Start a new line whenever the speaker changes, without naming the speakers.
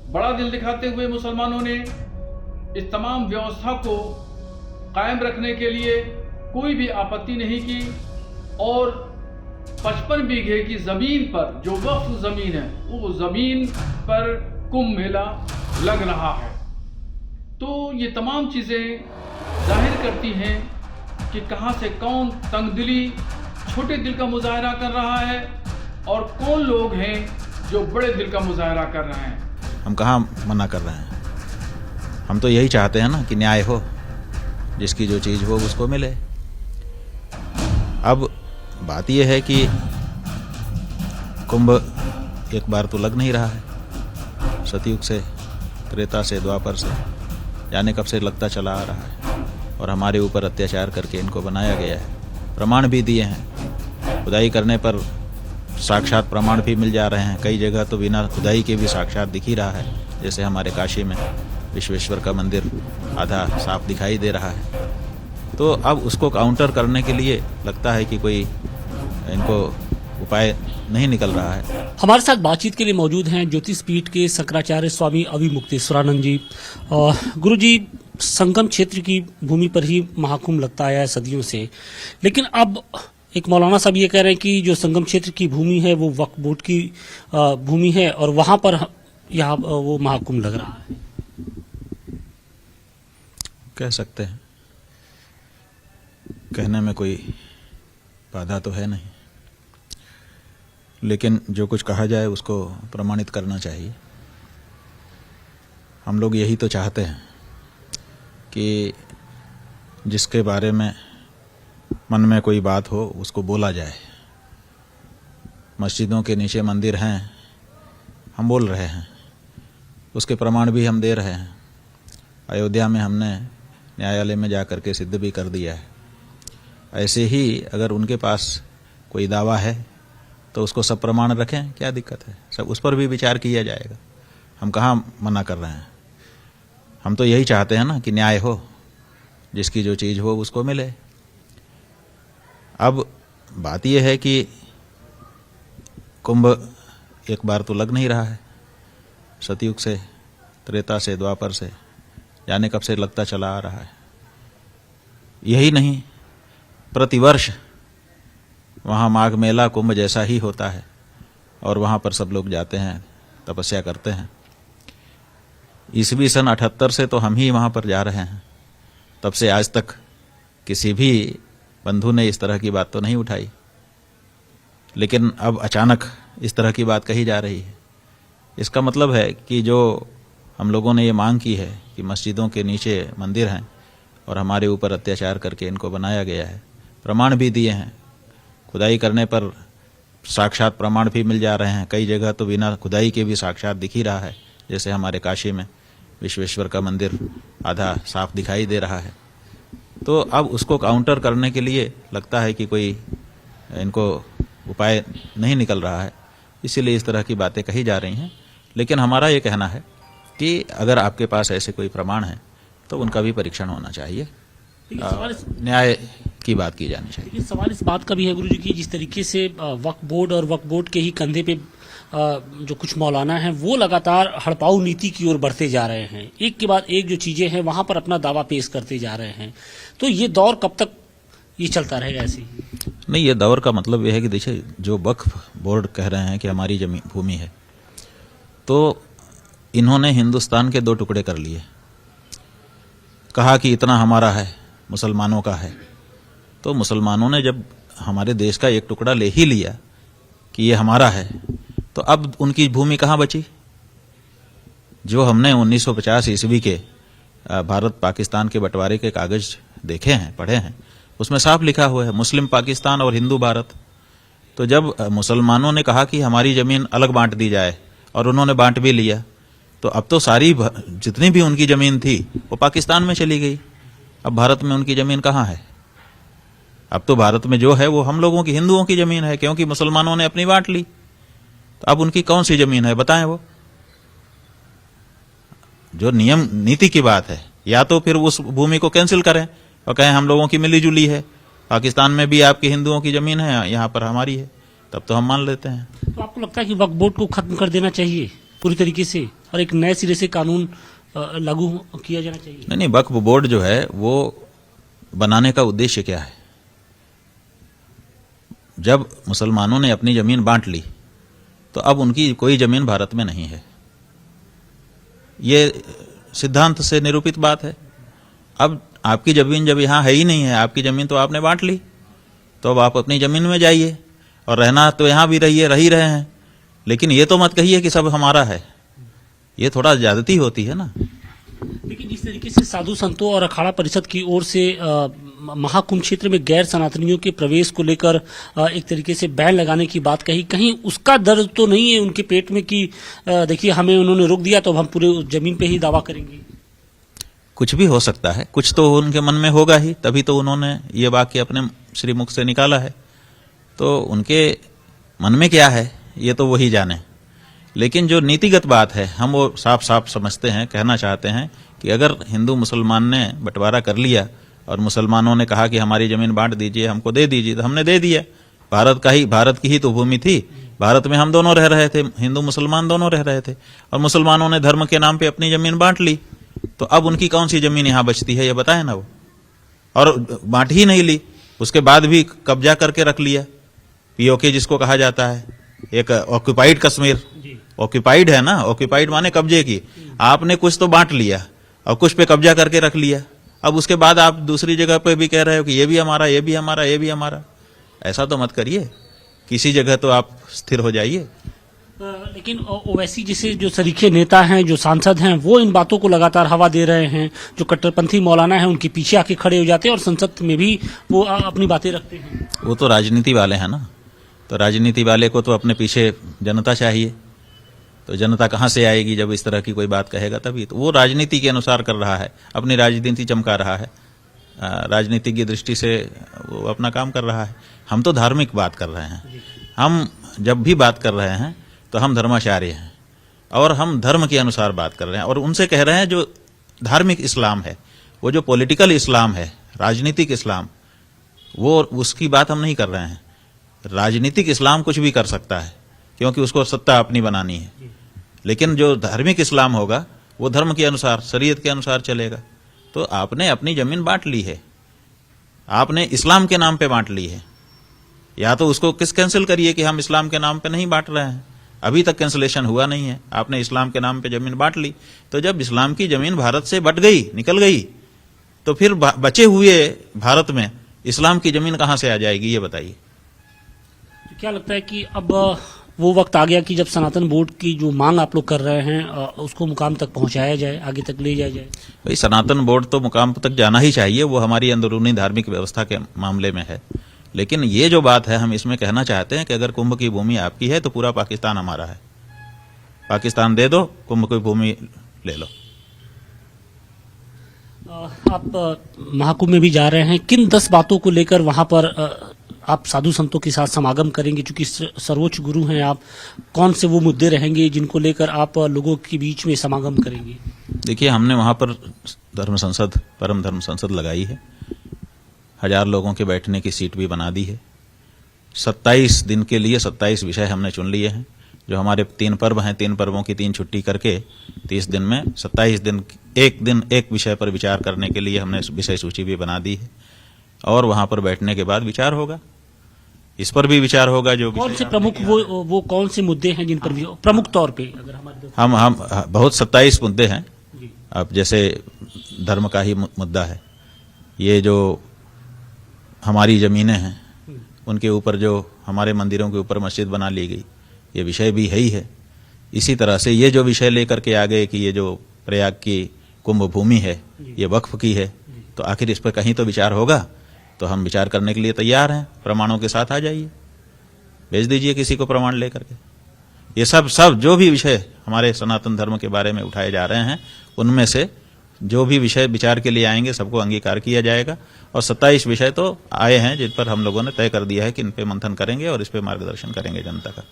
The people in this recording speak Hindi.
बड़ा दिल दिखाते हुए मुसलमानों ने इस तमाम व्यवस्था को कायम रखने के लिए कोई भी आपत्ति नहीं की और 55 बीघे की ज़मीन पर जो वक्फ ज़मीन है वो ज़मीन पर कुंभ मेला लग रहा है। तो ये तमाम चीज़ें जाहिर करती हैं कि कहाँ से कौन तंगदिली छोटे दिल का मुजाहरा कर रहा है और कौन लोग हैं जो बड़े दिल का मुजाहरा कर रहे हैं।
हम कहाँ मना कर रहे हैं, हम तो यही चाहते हैं ना कि न्याय हो, जिसकी जो चीज़ हो उसको मिले। अब बात यह है कि कुंभ एक बार तो लग नहीं रहा है, सतयुग से, त्रेता से, द्वापर से, जाने कब से लगता चला आ रहा है और हमारे ऊपर अत्याचार करके इनको बनाया गया है। प्रमाण भी दिए हैं, खुदाई करने पर साक्षात प्रमाण भी मिल जा रहे हैं। कई जगह तो बिना खुदाई के भी साक्षात दिख ही रहा है, जैसे हमारे काशी में विश्वेश्वर का मंदिर आधा साफ दिखाई दे रहा है। तो अब उसको काउंटर करने के लिए लगता है कि कोई इनको उपाय नहीं निकल रहा है।
हमारे साथ बातचीत के लिए मौजूद हैं ज्योतिष पीठ के शंकराचार्य स्वामी अविमुक्तेश्वरानंद जी। गुरु जी, संगम क्षेत्र की भूमि पर ही महाकुंभ लगता आया है सदियों से, लेकिन अब एक मौलाना साहब ये कह रहे हैं कि जो संगम क्षेत्र की भूमि है वो वक्फ बोर्ड की भूमि है और वहां पर यहाँ वो महाकुंभ लग रहा है।
कह सकते हैं, कहने में कोई बाधा तो है नहीं, लेकिन जो कुछ कहा जाए उसको प्रमाणित करना चाहिए। हम लोग यही तो चाहते हैं कि जिसके बारे में मन में कोई बात हो उसको बोला जाए। मस्जिदों के नीचे मंदिर हैं, हम बोल रहे हैं, उसके प्रमाण भी हम दे रहे हैं। अयोध्या में हमने न्यायालय में जा कर के सिद्ध भी कर दिया है। ऐसे ही अगर उनके पास कोई दावा है तो उसको सब प्रमाण रखें, क्या दिक्कत है, सब उस पर भी विचार किया जाएगा। हम कहाँ मना कर रहे हैं, हम तो यही चाहते हैं ना कि न्याय हो, जिसकी जो चीज़ हो उसको मिले। अब बात यह है कि कुंभ एक बार तो लग नहीं रहा है, सतयुग से, त्रेता से, द्वापर से, जाने कब से लगता चला आ रहा है। यही नहीं, प्रतिवर्ष वहाँ माघ मेला कुंभ जैसा ही होता है और वहाँ पर सब लोग जाते हैं, तपस्या करते हैं। ईस्वी सन 78 से तो हम ही वहाँ पर जा रहे हैं, तब से आज तक किसी भी बंधु ने इस तरह की बात तो नहीं उठाई, लेकिन अब अचानक इस तरह की बात कही जा रही है। इसका मतलब है कि जो हम लोगों ने ये मांग की है कि मस्जिदों के नीचे मंदिर हैं और हमारे ऊपर अत्याचार करके इनको बनाया गया है, प्रमाण भी दिए हैं, खुदाई करने पर साक्षात प्रमाण भी मिल जा रहे हैं। कई जगह तो बिना खुदाई के भी साक्षात दिख ही रहा है, जैसे हमारे काशी में विश्वेश्वर का मंदिर आधा साफ दिखाई दे रहा है। तो अब उसको काउंटर करने के लिए लगता है कि कोई इनको उपाय नहीं निकल रहा है, इसीलिए इस तरह की बातें कही जा रही हैं। लेकिन हमारा ये कहना है कि अगर आपके पास ऐसे कोई प्रमाण है तो उनका भी परीक्षण होना चाहिए, न्याय की बात की जानी चाहिए।
सवाल इस बात का भी है गुरु जी की जिस तरीके से वक्फ बोर्ड और वक्फ बोर्ड के ही कंधे पे जो कुछ मौलाना हैं वो लगातार हड़पाऊ नीति की ओर बढ़ते जा रहे हैं, एक के बाद एक जो चीजें हैं वहां पर अपना दावा पेश करते जा रहे हैं। तो ये दौर कब तक ये चलता रहेगा ऐसे ही?
नहीं, ये दौर का मतलब ये है कि देखिए, जो वक्फ बोर्ड कह रहे हैं कि हमारी जमीन भूमि है, तो इन्होंने हिंदुस्तान के 2 टुकड़े कर लिए, कहा कि इतना हमारा है, मुसलमानों का है। तो मुसलमानों ने जब हमारे देश का एक टुकड़ा ले ही लिया कि ये हमारा है, तो अब उनकी भूमि कहाँ बची? जो हमने 1950 ईस्वी के भारत पाकिस्तान के बंटवारे के कागज देखे हैं, पढ़े हैं, उसमें साफ लिखा हुआ है मुस्लिम पाकिस्तान और हिंदू भारत। तो जब मुसलमानों ने कहा कि हमारी ज़मीन अलग बांट दी जाए और उन्होंने बांट भी लिया, तो अब तो सारी जितनी भी उनकी ज़मीन थी वो पाकिस्तान में चली गई। अब भारत में उनकी ज़मीन कहाँ है? अब तो भारत में जो है वो हम लोगों की, हिंदुओं की ज़मीन है, क्योंकि मुसलमानों ने अपनी बांट ली। तो अब उनकी कौन सी ज़मीन है बताएं? वो जो नियम नीति की बात है, या तो फिर उस भूमि को कैंसिल करें और कहें हम लोगों की मिली जुली है, पाकिस्तान में भी आपकी हिंदुओं की ज़मीन है, यहाँ पर हमारी है, तब तो हम मान लेते हैं।
तो आपको लगता है कि वक्फ बोर्ड को खत्म कर देना चाहिए पूरी तरीके से? और एक नए सिरे से कानून लागू किया जाना चाहिए?
नहीं, वक्फ बोर्ड जो है वो बनाने का उद्देश्य क्या है? जब मुसलमानों ने अपनी जमीन बांट ली तो अब उनकी कोई जमीन भारत में नहीं है। ये सिद्धांत से निरूपित बात है। अब आपकी जमीन जब यहां है ही नहीं है, आपकी जमीन तो आपने बांट ली, तो अब आप अपनी जमीन में जाइए और रहना तो यहां भी रहिए, रह ही रहे हैं, लेकिन ये तो मत कहिए कि सब हमारा है। ये थोड़ा ज्यादती होती है ना।
लेकिन जिस तरीके से साधु संतों और अखाड़ा परिषद की ओर से महाकुंभ क्षेत्र में गैर सनातनियों के प्रवेश को लेकर एक तरीके से बैन लगाने की बात कही, कहीं उसका दर्द तो नहीं है उनके पेट में कि देखिए हमें उन्होंने रोक दिया तो अब हम पूरे उस जमीन पे ही दावा करेंगे?
कुछ भी हो सकता है, कुछ तो उनके मन में होगा ही, तभी तो उन्होंने ये वाक्य अपने श्री मुख से निकाला है। तो उनके मन में क्या है ये तो वही जाने। लेकिन जो नीतिगत बात है हम वो साफ साफ समझते हैं, कहना चाहते हैं कि अगर हिंदू मुसलमान ने बंटवारा कर लिया और मुसलमानों ने कहा कि हमारी जमीन बांट दीजिए, हमको दे दीजिए, तो हमने दे दिया। भारत की ही तो भूमि थी। भारत में हम दोनों रह रहे थे, हिंदू मुसलमान दोनों रह रहे थे, और मुसलमानों ने धर्म के नाम पे अपनी जमीन बांट ली। तो अब उनकी कौन सी जमीन यहां बचती है ये बताए ना वो। और बांट ही नहीं ली, उसके बाद भी कब्जा करके रख लिया। पीओके जिसको कहा जाता है, एक ऑक्यूपाइड कश्मीर, ऑक्यूपाइड है ना, ऑक्यूपाइड माने कब्जे की। आपने कुछ तो बांट लिया और कुछ पे कब्जा करके रख लिया। अब उसके बाद आप दूसरी जगह पे भी कह रहे हो कि ये भी हमारा, ये भी हमारा, ये भी हमारा। ऐसा तो मत करिए, किसी जगह तो आप स्थिर हो जाइए।
लेकिन ओवैसी जैसे जो सरीखे नेता हैं, जो सांसद हैं, वो इन बातों को लगातार हवा दे रहे हैं। जो कट्टरपंथी मौलाना है उनके पीछे आके खड़े हो जाते हैं और संसद में भी वो अपनी बातें रखते हैं।
वो तो राजनीति वाले हैं ना, तो राजनीति वाले को तो अपने पीछे जनता चाहिए। तो जनता कहाँ से आएगी जब इस तरह की कोई बात कहेगा? तभी तो वो राजनीति के अनुसार कर रहा है, अपनी राजनीति चमका रहा है, राजनीति की दृष्टि से वो अपना काम कर रहा है। हम तो धार्मिक बात कर रहे हैं। हम जब भी बात कर रहे हैं तो हम धर्माचार्य हैं और हम धर्म के अनुसार बात कर रहे हैं, और उनसे कह रहे हैं जो धार्मिक इस्लाम है, वो जो पॉलिटिकल इस्लाम है, राजनीतिक इस्लाम, वो उसकी बात हम नहीं कर रहे हैं। राजनीतिक इस्लाम कुछ भी कर सकता है क्योंकि उसको सत्ता अपनी बनानी है, लेकिन जो धार्मिक इस्लाम होगा वो धर्म के अनुसार, शरीयत के अनुसार चलेगा। तो आपने अपनी जमीन बांट ली है, आपने इस्लाम के नाम पे बांट ली है। या तो उसको कैंसिल करिए कि हम इस्लाम के नाम पे नहीं बांट रहे हैं, अभी तक कैंसिलेशन हुआ नहीं है। आपने इस्लाम के नाम पे जमीन बांट ली, तो जब इस्लाम की जमीन भारत से बट गई, निकल गई, तो फिर बचे हुए भारत में इस्लाम की जमीन कहां से आ जाएगी ये बताइए।
क्या लगता है कि अब वो वक्त आ गया कि जब सनातन बोर्ड की जो मांग आप लोग कर रहे हैं उसको मुकाम तक पहुंचाया जाए, आगे तक ले जाया जाए?
भाई सनातन बोर्ड तो मुकाम तक जाना ही चाहिए, वो हमारी अंदरूनी धार्मिक व्यवस्था के मामले में है। लेकिन ये जो बात है हम इसमें कहना चाहते हैं कि अगर कुंभ की भूमि आपकी है तो पूरा पाकिस्तान हमारा है। पाकिस्तान दे दो, कुंभ की भूमि ले लो।
आप महाकुंभ में भी जा रहे हैं, किन 10 बातों को लेकर वहां पर आप साधु संतों के साथ समागम करेंगे? चूंकि सर्वोच्च गुरु हैं आप, कौन से वो मुद्दे रहेंगे जिनको लेकर आप लोगों के बीच में समागम करेंगे?
देखिए, हमने वहां पर धर्म संसद, परम धर्म संसद लगाई है। 1000 लोगों के बैठने की सीट भी बना दी है। 27 दिन के लिए 27 विषय हमने चुन लिए हैं। जो हमारे 3 पर्व हैं, 3 पर्वों की 3 छुट्टी करके 30 दिन में 27 दिन एक विषय पर विचार करने के लिए हमने विषय सूची भी बना दी है। और वहां पर बैठने के बाद विचार होगा, इस पर भी विचार होगा। जो
कौन से प्रमुख वो कौन से मुद्दे हैं जिन पर भी प्रमुख तौर पे अगर हमारे
हम बहुत 27 मुद्दे हैं। अब जैसे धर्म का ही मुद्दा है, ये जो हमारी जमीनें हैं उनके ऊपर जो हमारे मंदिरों के ऊपर मस्जिद बना ली गई, ये विषय भी है ही है। इसी तरह से ये जो विषय लेकर के आ गए कि ये जो प्रयाग की कुंभ भूमि है ये वक्फ की है, तो आखिर इस पर कहीं तो विचार होगा। तो हम विचार करने के लिए तैयार हैं, प्रमाणों के साथ आ जाइए, भेज दीजिए किसी को प्रमाण लेकर के। ये सब जो भी विषय हमारे सनातन धर्म के बारे में उठाए जा रहे हैं, उनमें से जो भी विषय विचार के लिए आएंगे सबको अंगीकार किया जाएगा। और 27 विषय तो आए हैं जिन पर हम लोगों ने तय कर दिया है कि इन पे मंथन करेंगे और इस पे मार्गदर्शन करेंगे जनता का।